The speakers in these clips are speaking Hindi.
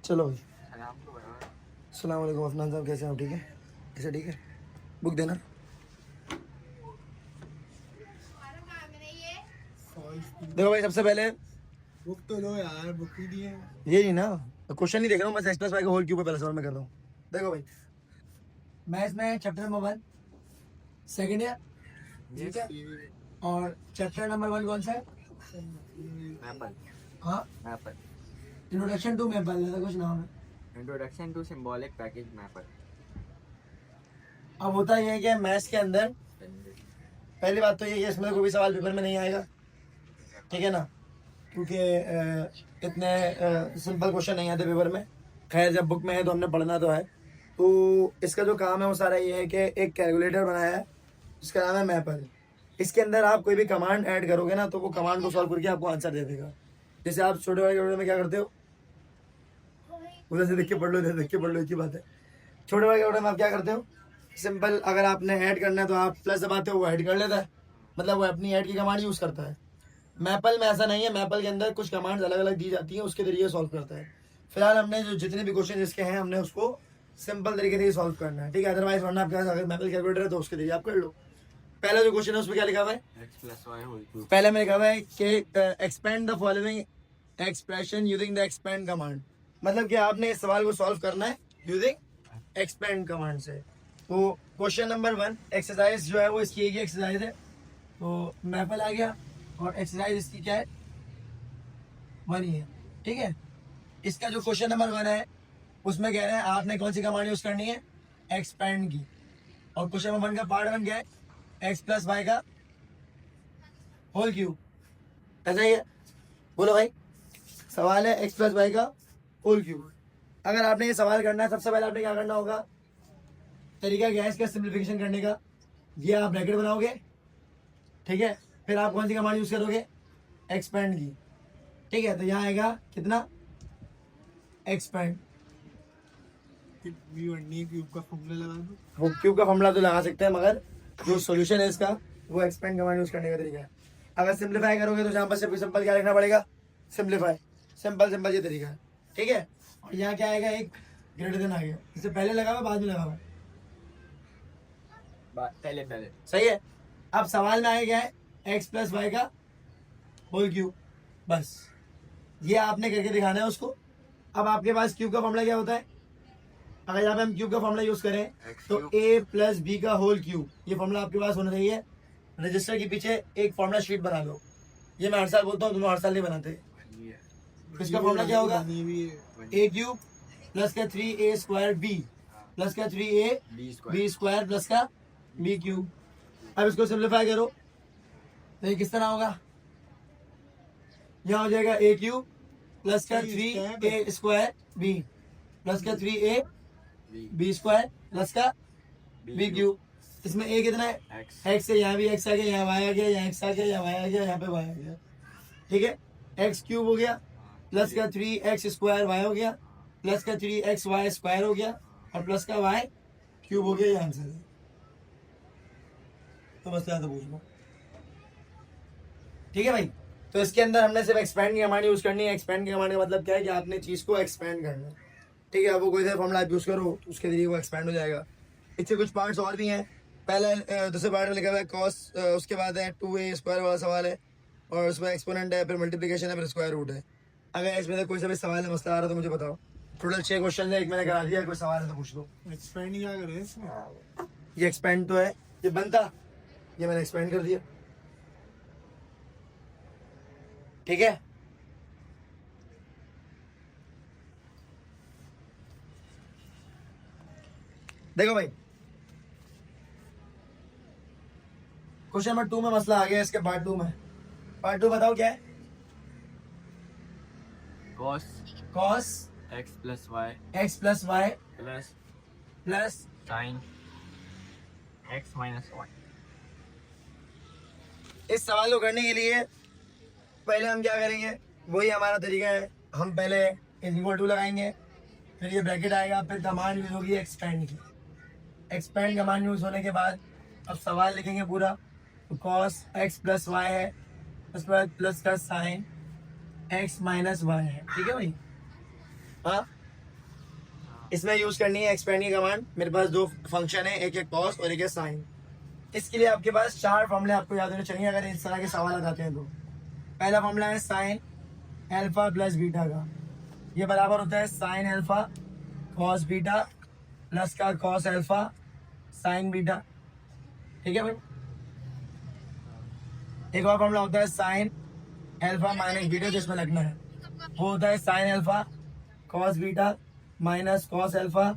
चलो भाई। अस्सलाम वालेकुम अफनान साहब, कैसे हो? ठीक है, ऐसे ठीक है। बुक देना। देखो भाई, सबसे पहले बुक तो लो यार, बुक ही दिए। ये नहीं ना, क्वेश्चन नहीं देख रहा हूँ, बस एक्स प्लस वाई का होल क्यूब पे पहले सवाल मैं कर रहा हूँ। देखो भाई, मैथ्स में चैप्टर नंबर 1 सेकेंड ईयर, ठीक है। और चैप्टर नंबर 1 कौन सा है? मैपल। हाँ, मैपल। इंट्रोडक्शन टू मैपल ऐसा कुछ नाम है। Introduction to symbolic package Maple. अब होता यह है कि मैथ्स के अंदर पहली बात तो ये है कि इसमें कोई भी सवाल पेपर में नहीं आएगा, ठीक है ना, क्योंकि इतने सिंपल क्वेश्चन नहीं आते पेपर में। खैर, जब बुक में है तो हमने पढ़ना तो है। तो इसका जो काम है वो सारा ये है कि एक कैलकुलेटर बनाया है जिसका नाम है मैपल। इसके अंदर आप कोई भी कमांड ऐड करोगे ना तो वो कमांड को सॉल्व करके आपको आंसर दे देगा। जैसे आप छोटे वाले कैलकुलेटर में क्या करते हो, उधर से देख के पढ़ लो, इधर देख के पढ़ लो, एक ही बात है। छोटे वाले कैलकुलेटर में आप क्या करते हो, सिंपल अगर आपने ऐड करना है तो आप प्लस दबाते हो, वो ऐड कर लेता है, मतलब वो अपनी ऐड की कमांड यूज़ करता है। मैपल में ऐसा नहीं है, मैपल के अंदर कुछ कमांड्स अलग अलग दी जाती हैं, उसके जरिए सॉल्व करता है। फिलहाल हमने जो जितने भी क्वेश्चन इसके हैं हमने उसको सिंपल तरीके से सॉल्व करना है, ठीक है। अदरवाइज वरना आपके पास अगर मैपल कैलकुलेटर है तो उसके जरिए आप कर लो। पहला जो क्वेश्चन है उसमें क्या लिखा हुआ है, x plus y whole cube. पहले में लिखा हुआ है कि expand the following expression using the expand command, मतलब कि आपने इस सवाल को सॉल्व करना है यूजिंग एक्सपेंड कमांड से। तो क्वेश्चन नंबर 1 एक्सरसाइज जो है वो इसकी एक ही एक्सरसाइज है, तो मैपल आ गया और एक्सरसाइज इसकी क्या है, 1 ही है, ठीक है। इसका जो क्वेश्चन नंबर 1 है उसमें कह रहे हैं आपने कौन सी कमांड यूज करनी है, एक्सपेंड की। और क्वेश्चन नंबर 1 का पार्ट 1 क्या है, एक्स प्लस वाई का होल क्यूब, ऐसा ही है। बोलो भाई, सवाल है एक्स प्लस वाई का होल क्यूब। अगर आपने ये सवाल करना है, सबसे पहले आपने क्या करना होगा, तरीका क्या है इसका सिंप्लीफिकेशन करने का, ये आप ब्रैकेट बनाओगे, ठीक है। फिर आप कौन सी कमांड यूज करोगे, एक्सपेंड की, ठीक है। तो यहाँ आएगा कितना, एक्सपेंड। क्यूब का फॉर्मूला लगा दो। वो क्यूब का फॉर्मूला तो लगा सकते हैं, मगर जो सॉल्यूशन है इसका वो एक्सपेंड कमांड यूज करने का तरीका है। अगर सिंप्लीफाई करोगे तो यहाँ पर सिंपल क्या लिखना पड़ेगा, सिंप्लीफाई, सिंपल ये तरीका है, ठीक है। और यहाँ क्या आएगा, एक ग्रेटर देन आ गया, इससे पहले लगा हुआ बाद में लगा हुआ, पहले सही है। अब सवाल में आया क्या है, एक्स प्लस वाई का होल क्यूब, बस ये आपने करके दिखाना है उसको। अब आपके पास क्यूब का फॉर्मूला क्या होता है, अगर यहाँ पे हम क्यूब का फॉर्मूला यूज करें तो a प्लस बी का होल क्यूब, ये फॉर्मूला आपके पास होना चाहिए। रजिस्टर के पीछे एक फॉर्मूला शीट बना लो, ये मैं हर साल बोलता हूँ, तुम हर साल नहीं बनाते। इसका फॉर्मूला क्या होगा, a क्यूब प्लस का 3a स्क्वायर b प्लस का 3a b स्क्वायर प्लस का b क्यूब। अब इसको सिंप्लीफाई करो तो ये किस तरह होगा, यहाँ हो जाएगा a क्यूब प्लस का 3a स्क्वायर b प्लस का 3a b स्क्वायर प्लस का b क्यूब। इसमें a कितना है, x से यहाँ भी x आ गया, यहाँ y आ गया, यहाँ x आ गया, यहाँ y आ गया, यहाँ पे y आ गया, ठीक है। x क्यूब हो गया प्लस का 3x स्क्वायर y हो गया प्लस का 3xy स्क्वायर हो गया और प्लस का y क्यूब हो गया, ये आंसर है। तो बस यहाँ तो पूछ लो, ठीक है भाई। तो इसके अंदर हमने सिर्फ एक्सपेंड की कमांड यूज करनी है। एक्सपेंड की कमांड का मतलब क्या है कि आपने चीज को एक्सपेंड करना है, ठीक है। वो कोई सा फॉर्मूला आप यूज करो तो उसके जरिए वो एक्सपेंड हो जाएगा। इससे कुछ पार्ट्स और भी हैं। पहले दूसरे पार्ट में लिखा हुआ है कॉस, उसके बाद है 2a स्क्वायर वाला सवाल है और उसमें एक्सपोनेंट है, फिर मल्टीप्लिकेशन है, फिर स्क्वायर रूट है। अगर इसमें से कोई सा भी सवाल है, मसला आ रहा है तो मुझे बताओ। टोटल 6 क्वेश्चन है, एक मैंने करा दिया, कोई सवाल है तो पूछ लो। एक्सपेंड क्या करे इसमें? ये एक्सपेंड तो है, ये बनता, ये मैंने एक्सपेंड कर दिया, ठीक है। देखो भाई, क्वेश्चन नंबर 2 में मसला आ गया, इसके पार्ट 2 में। पार्ट 2 बताओ क्या है, cos x plus y plus sine x minus y. इस सवाल को करने के लिए पहले हम क्या करेंगे, वही हमारा तरीका है। हम पहले इक्वल टू लगाएंगे, फिर ये ब्रैकेट आएगा, फिर कमांड यूज होगी एक्सपेंड की। एक्सपेंड कमांड यूज होने के बाद अब सवाल लिखेंगे पूरा, तो कॉस एक्स प्लस वाई है, उसके बाद प्लस का साइन एक्स माइनस वाई है, ठीक है भाई। हाँ, इसमें यूज करनी है एक्सपेंड की कमांड। मेरे पास दो फंक्शन है, एक है कॉस और एक है साइन। इसके लिए आपके पास चार फॉर्मूले आपको याद होने चाहिए अगर इस तरह के सवाल आते हैं तो। पहला फॉर्मूला है साइन अल्फा प्लस बीटा का, ये बराबर होता है sine alpha cos beta plus का कॉस अल्फा साइन बीटा। ठीक है भाई। एक और फॉर्मूला होता है साइन अल्फा माइनस बीटा, जिसमें लगना है वो होता है sine alpha cos beta minus cos alpha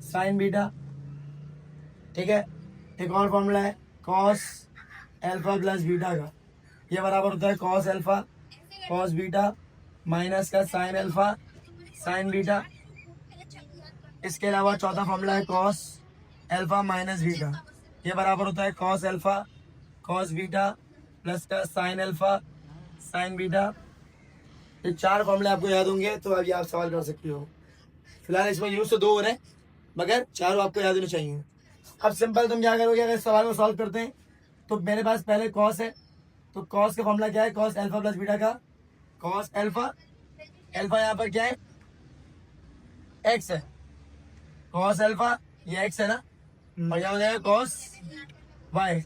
sign beta. ठीक है। एक और फॉर्मूला है कॉस अल्फा प्लस बीटा का, ये बराबर होता है cos alpha cos beta minus का साइन अल्फा साइन बीटा। इसके अलावा चौथा फॉर्मूला है कॉस अल्फा माइनस बीटा, ये बराबर होता है cos alpha cos beta plus का साइन अल्फा साइन बीटा। ये चार फॉर्मूले आपको याद होंगे तो अभी आप सवाल कर सकते हो। फिलहाल इसमें यूज तो दो हो रहे हैं मगर चारों आपको याद होने चाहिए। अब सिंपल तुम क्या करोगे, अगर इस सवाल को सॉल्व करते हैं तो मेरे पास पहले कॉस है, तो कॉस का फॉर्मूला क्या है, कॉस अल्फा प्लस बीटा का कॉस अल्फा, अल्फा यहाँ पर क्या है एक्स है, कॉस अल्फा ये एक्स है ना, और यहाँ हो जाएगा कॉस वाई,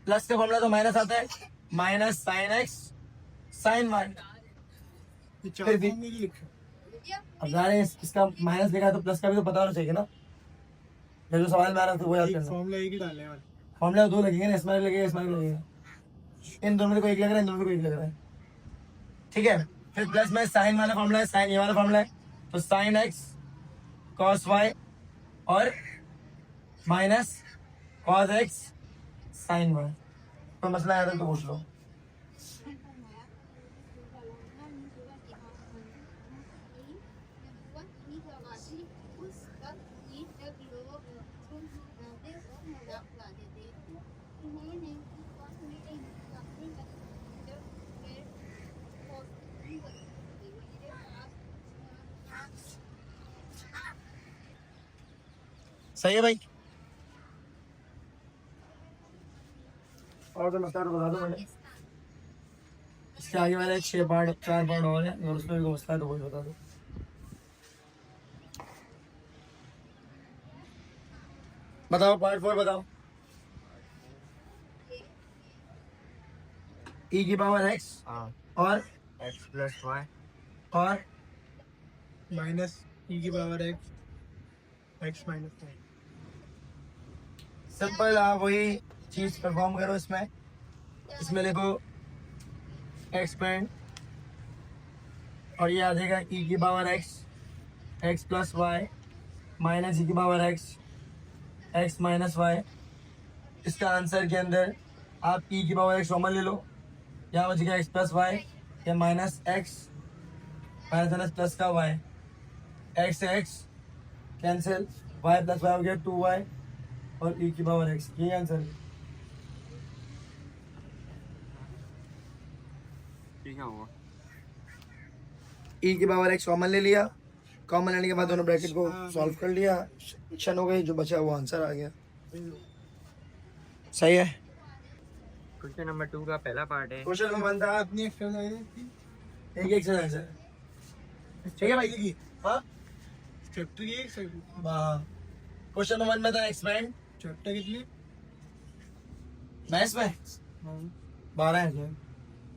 प्लस का फॉर्मूला तो माइनस आता है minus sine x sine y. ये चार फिर भी- फॉर्मूले की लिखे। अब जाने इसका माइनस लिखा है तो प्लस का भी तो पता होना चाहिए ना, जब जो सवाल में आ रहा था वो याद एक करना। फॉर्मूला एक ही डालने वाले। फॉर्मूला दो लगेंगे ना, इसमें लगेगा इसमें लगेगा, इन दोनों में कोई एक लग रहा है, इन दोनों में कोई एक लग रहा है। ठीक है। फिर प्लस में साइन वाला फॉर्मूला है, साइन ये वाला फॉर्मूला है, तो साइन एक्स कॉस वाई और minus cos x sine y. तो मसला आया था तो पूछ लो। सही है भाई। और तो मसला तो बता दो मैंने, इसके आगे वाले 6 पार्ट 4 पार्ट और है और उसमें भी मसला है तो वही बता दो। बताओ पार्ट 4 बताओ। ई की पावर एक्स हाँ और एक्स प्लस वाई और माइनस ई की power x x minus y. Simple आप वही चीज परफॉर्म करो इसमें। इसमें लिखो एक्सपेंड और ये आ जाएगा ई की power x x plus y minus e की power x x minus y. इसका आंसर के अंदर आप ई की पावर एक्स कॉमन ले लो, यहाँ बचेगा एक्स प्लस वाई या माइनस एक्स माइनस प्लस का y, x x cancel, y plus y हो गया 2y और ई की पावर एक्स, ये आंसर है। ठीक है वो ई की पावर एक्स कॉमन ले लिया, कॉमन लेने के बाद दोनों ब्रैकेट को सॉल्व कर लिया, एक्शन हो गई, जो बचा वो आंसर आ गया। सही है। क्वेश्चन नंबर 2 का पहला पार्ट है। क्वेश्चन में बनता है अपनी एक्सरसाइज एक एक्सरसाइज है। ठीक है भाई की हाँ चैप्टर की एक क्वेश्चन नंबर 1 में था एक्सपेंड, चैप्टर कितनी मैथ्स में 12 है।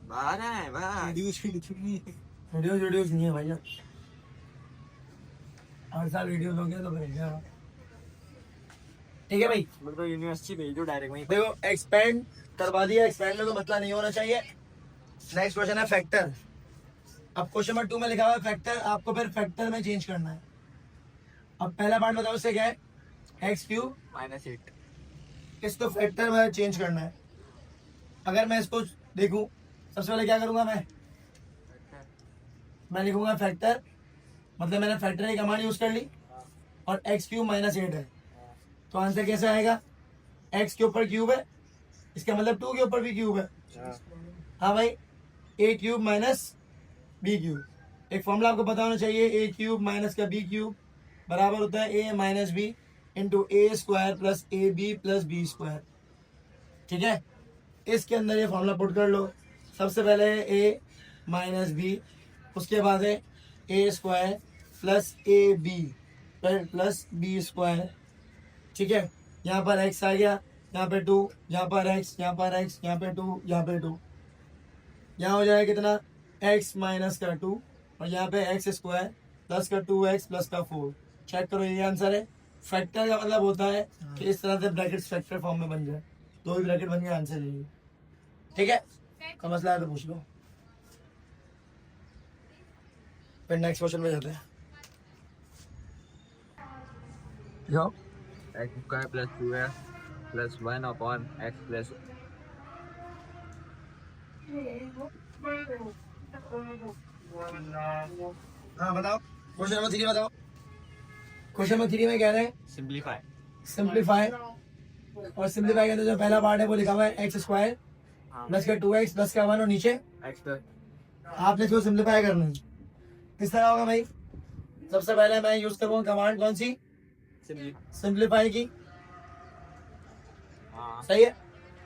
12 है भाई। वीडियो की लिखनी है। वीडियोस नहीं है भैया, हर साल वीडियो लोगे तो भेजना। ठीक है भाई। मेरे को यूनिवर्सिटी भेज दो डायरेक्ट वहीं। देखो एक्सपेंड करवा दिया, एक्सपेंड में तो मसला नहीं होना चाहिए। नेक्स्ट क्वेश्चन है फैक्टर। अब क्वेश्चन नंबर 2 में लिखा हुआ है फैक्टर, आपको फिर फैक्टर में चेंज करना है। अब पहला पार्ट बताओ उससे क्या है, एक्स क्यूब -8 इसको फैक्टर में चेंज करना है। अगर मैं इसको देखूं सबसे पहले क्या करूंगा, मैं लिखूंगा फैक्टर, मतलब मैंने फैक्टर की कमांड यूज कर ली और एक्स क्यूब -8 है, तो आंसर कैसे आएगा, एक्स के ऊपर क्यूब है, इसका मतलब 2 के ऊपर भी क्यूब है। हाँ भाई, a cube minus b cube. एक फॉर्मूला आपको पता होना चाहिए, ए क्यूब माइनस का बी क्यूब बराबर होता है a minus b into a square plus a b plus b square. ठीक है, इसके अंदर ये फॉर्मूला पुट कर लो। सबसे पहले है ए माइनस बी, उसके बाद है ए स्क्वायर प्लस ए बी फिर प्लस बी स्क्वायर, ठीक है। यहाँ पर x आ गया, यहाँ पे 2, यहाँ पर x, यहाँ पर x, यहाँ पे 2, यहाँ पे 2, यहाँ हो जाएगा कितना, x माइनस का 2 और यहाँ पे x स्क्वायर प्लस का 2x प्लस का 4। चेक करो, ये आंसर है। फैक्टर का मतलब होता है कि इस तरह से ब्रैकेट्स फैक्टर फॉर्म में बन जाए, दो ही ब्रैकेट बन गया, आंसर यही है, ठीक है। का मसला है तो पूछ लो। फिर नेक्स्ट क्वेश्चन में जाते हैं। जाओ। X square plus 2x plus 1 upon x plus हाँ बताओ, क्वेश्चन नंबर 3 बताओ। क्वेश्चन नंबर 3 में कह रहे हैं सिंप्लीफाई। सिंप्लीफाई, और सिंप्लीफाई के अंदर जो पहला पार्ट है वो लिखा हुआ है एक्स स्क्वायर प्लस का 2x प्लस का 1 और नीचे एक्स प्लस आपने इसको सिंप्लीफाई करना है। किस तरह होगा भाई? सबसे पहले मैं यूज करूंगा कमांड कौन सी, सिंप्लीफाई की, हाँ सही है।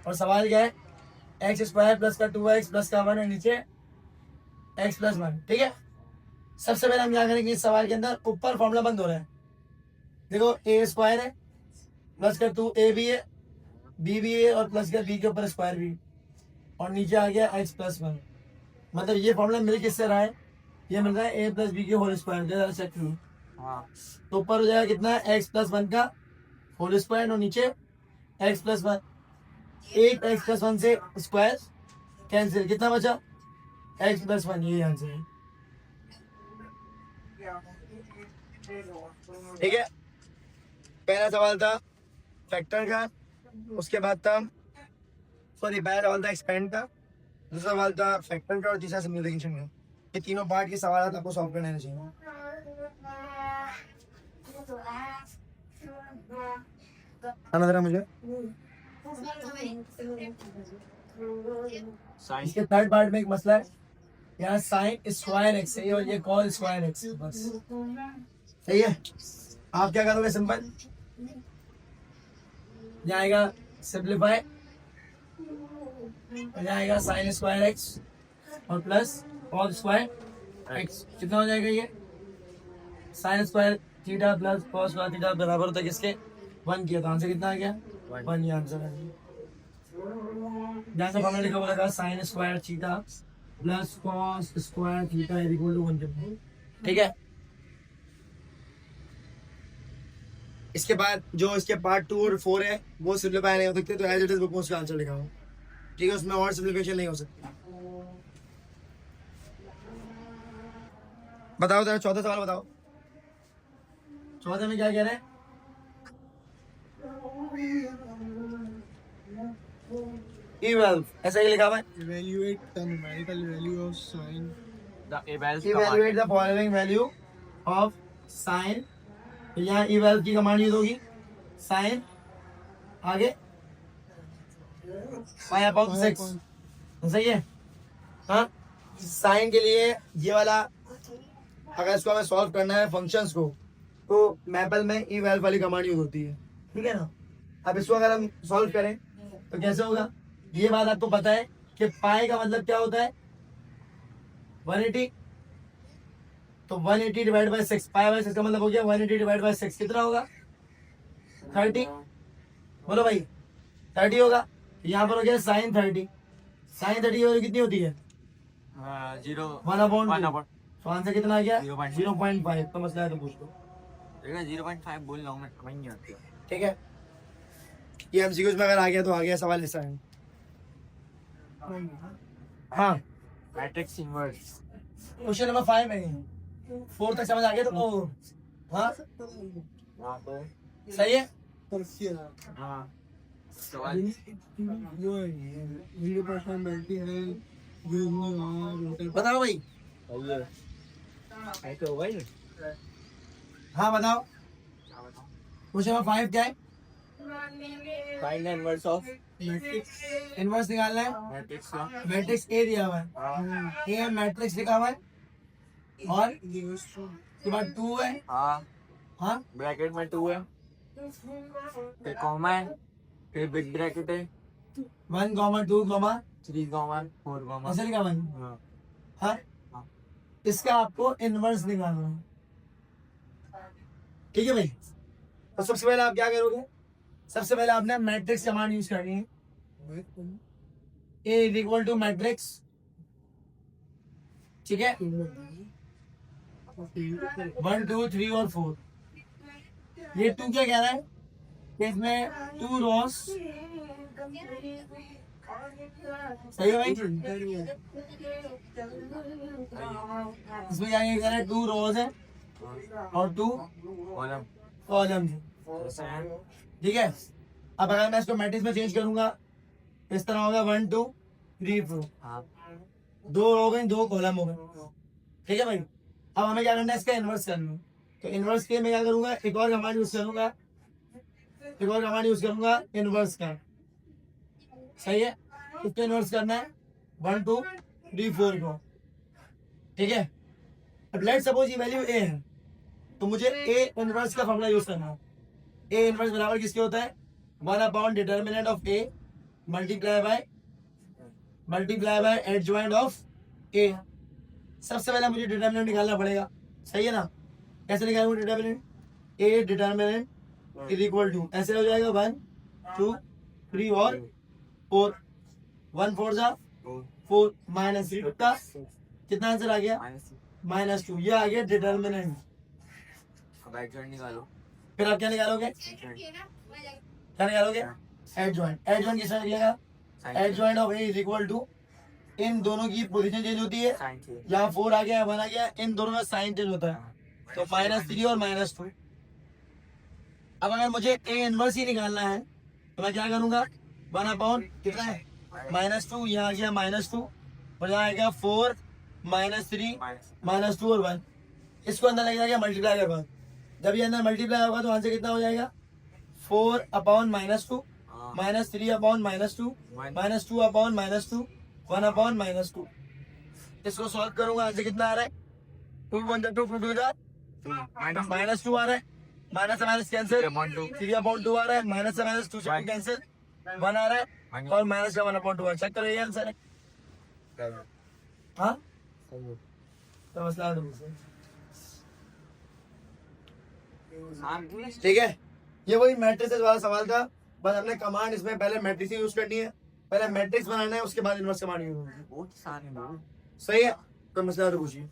और सवाल क्या है, एक्स स्क्वायर प्लस का 2x प्लस का 1 और नीचे x प्लस 1, ठीक है। सबसे पहले हम क्या करेंगे, इस सवाल के अंदर ऊपर फॉर्मूला बंद हो रहा है, देखो ए स्क्वायर है प्लस का 2a भी है, b भी है और प्लस का b के ऊपर स्क्वायर भी, और नीचे आ गया x प्लस 1। मतलब ये फॉर्मूला मिल किससे रहा है, ये मिल रहा है a प्लस बी के होल स्क्वायर का, चेक करो। हाँ तो ऊपर हो जाएगा कितना, x प्लस 1 का होल स्क्वायर और नीचे x प्लस 1। एक x प्लस 1 से स्क्वायर कैंसिल, कितना बचा, x प्लस 1, ये आंसर है, ठीक है। पहला सवाल था फैक्टर का, उसके बाद था पहला सवाल था एक्सपेंड का, दूसरा सवाल था फैक्टर का और तीसरा सिम्युलेशन का। ये तीनों पार्ट के सवाल आपको सॉल्व करने चाहिए। आना जरा मुझे, साइन इसके थर्ड पार्ट में एक मसला है, यहाँ साइन स्क्वायर एक्स है और ये कॉल स्क्वायर एक्स, बस सही है। आप क्या करोगे, सिंपल यहाँ आएगा सिंप्लीफाई, यहाँ आएगा साइन स्क्वायर एक्स और प्लस कॉल स्क्वायर एक्स, कितना हो जाएगा ये, sign square theta plus cos square theta बराबर होता है किसके, 1 किया, तो आंसर कितना आ गया 1, ये आंसर है। जहाँ से फॉर्मूला लिखा हुआ था sine square theta plus cos square theta equal to 1, ठीक है। इसके बाद जो इसके पार्ट 2 और 4 है वो सिंप्लीफाई नहीं हो सकते, तो एज इट इज बुक में उसका आंसर लिखा हुआ, ठीक है, उसमें और सिंप्लीफिकेशन नहीं हो सकती। बताओ जरा चौथा सवाल बताओ, चौथे में क्या कह रहे हैं, इवैल्यूएट, ऐसा ही लिखा हुआ है, Evaluate the numerical value of sine. The evaluate evaluate the following value of sine, यहाँ इवैल की कमांड यूज होगी, साइन आगे पाई अपॉन 6, सही है। हाँ, साइन के लिए ये वाला अगर इसको हमें सॉल्व करना है फंक्शंस को, तो मैपल में इवैल वाली कमांड यूज होती है, ठीक है ना। अब इसको अगर हम सॉल्व करें तो कैसे होगा, ये बात आपको पता है कि पाई का मतलब क्या होता है 180, तो 180 डिवाइड बाय 6, पाई बाय 6 का मतलब हो गया 180 डिवाइड बाय 6, कितना होगा 30, बोलो भाई 30 होगा। यहाँ पर हो गया साइन 30, साइन 30 कितनी होती है 0 1 अपॉन 1 2, अपॉन तो आंसर कितना आ गया 0.5। 0.5, तो मसला है तो पूछ लो, देखना 0.5 बोल रहा हूँ मैं, समझ नहीं आती है। ठीक है। ये एमसीक्यूज में अगर आ गया तो आ गया, सवाल ऐसा है। हाँ, मैट्रिक्स इनवर्स क्वेश्चन नंबर 5 में 4 तक समझ आ गया तो हाँ हाँ तो सही है। हाँ सवाल जो है 0% बैटरी है, बताओ भाई, है तो भाई हाँ बताओ, क्वेश्चन नंबर 5 क्या है, find the inverse of matrix inverse निकालना है, मैट्रिक्स का। मैट्रिक्स ए दिया हुआ है, ए है मैट्रिक्स लिखा हुआ है, और उसके बाद 2 है, हाँ हाँ ब्रैकेट में 2 है, फिर कॉमा है, फिर बिग ब्रैकेट है, 1, 2, 3, 4, ऐसा लिखा हुआ है, हाँ हाँ। इसका आपको इनवर्स निकालना है, ठीक है भाई। तो सबसे पहले आप क्या करोगे, सबसे पहले आपने मैट्रिक्स कमांड यूज करनी है। ए इज इक्वल टू मैट्रिक्स, ठीक है, 1 2 3 और 4। ये 2 क्या कह रहा है कि इसमें 2 रोज, सही है भाई, इसमें क्या कह रहा है 2 रोज है और 2 कॉलम कॉलम है, ठीक है। अब अगर मैं इसको मैट्रिक्स में चेंज करूंगा इस तरह होगा 1 2 3 4, हाँ 2 हो गए 2 कॉलम हो गए, ठीक है भाई। अब हमें क्या करना है, इसका इन्वर्स करना है। तो इन्वर्स के लिए मैं क्या करूंगा, एक और कमांड यूज करूंगा, इन्वर्स का, सही है। इसको इन्वर्स करना है 1 2 3 4 को, ठीक है। अब लेट सपोज ये वैल्यू ए है, तो मुझे ए इन्वर्स का फॉर्मूला यूज करना है। ए इन्वर्स बराबर किसके होता है, 1 determinant of a multiply by adjoint of a. सबसे पहले मुझे डिटर्मिनेंट निकालना पड़ेगा, सही है ना। कैसे निकालूंगा determinant, a determinant is equal to, ऐसे हो जाएगा 1 2 3 और 4, 1 4 जा 4 माइनस 3 का कितना आंसर आ गया, -2। ये आ गया डिटर्मिनेंट। अब एडजॉइंट निकालो। फिर आप क्या निकालोगे, एडजॉइंट। एडजॉइंट किसका निकलेगा, adjoint of a is equal to, इन दोनों की पोजीशन चेंज होती है, यहाँ 4 आ गया 1 आ गया, इन दोनों का साइन चेंज होता है, तो -3 और -2। अब अगर मुझे ए इनवर्स ही निकालना है तो मैं क्या करूंगा, 1 कितना है -2, यहाँ आ गया -2 और यहाँ आएगा 4 -3 -2 और 1। इसको अंदर लग जाएगा मल्टीप्लाई के बाद, जब ये अंदर मल्टीप्लाई होगा तो आंसर कितना हो जाएगा, 4 अपॉन -2 -3 अपॉन -2 -2 अपॉन -2 1 अपॉन -2। इसको सॉल्व करूंगा, आंसर कितना आ रहा है, 2 1 2 2 -2 आ रहा है, माइनस से माइनस कैंसिल, 3 अपॉन 2 आ रहा है, माइनस से माइनस 2 से कैंसिल, 1 आ रहा है और माइनस का 1 अपॉन 2 चेक करो, ये आंसर है। हाँ तो मसला ठीक है। ये वही मैट्रिक्स वाला सवाल था, बस हमने कमांड इसमें पहले मैट्रिक्स यूज करनी है, पहले मैट्रिक्स बनाना है, उसके बाद इनवर्स कमांड यूज करनी है। बहुत सारे लोग सही है, तो मसला तो पूछिए।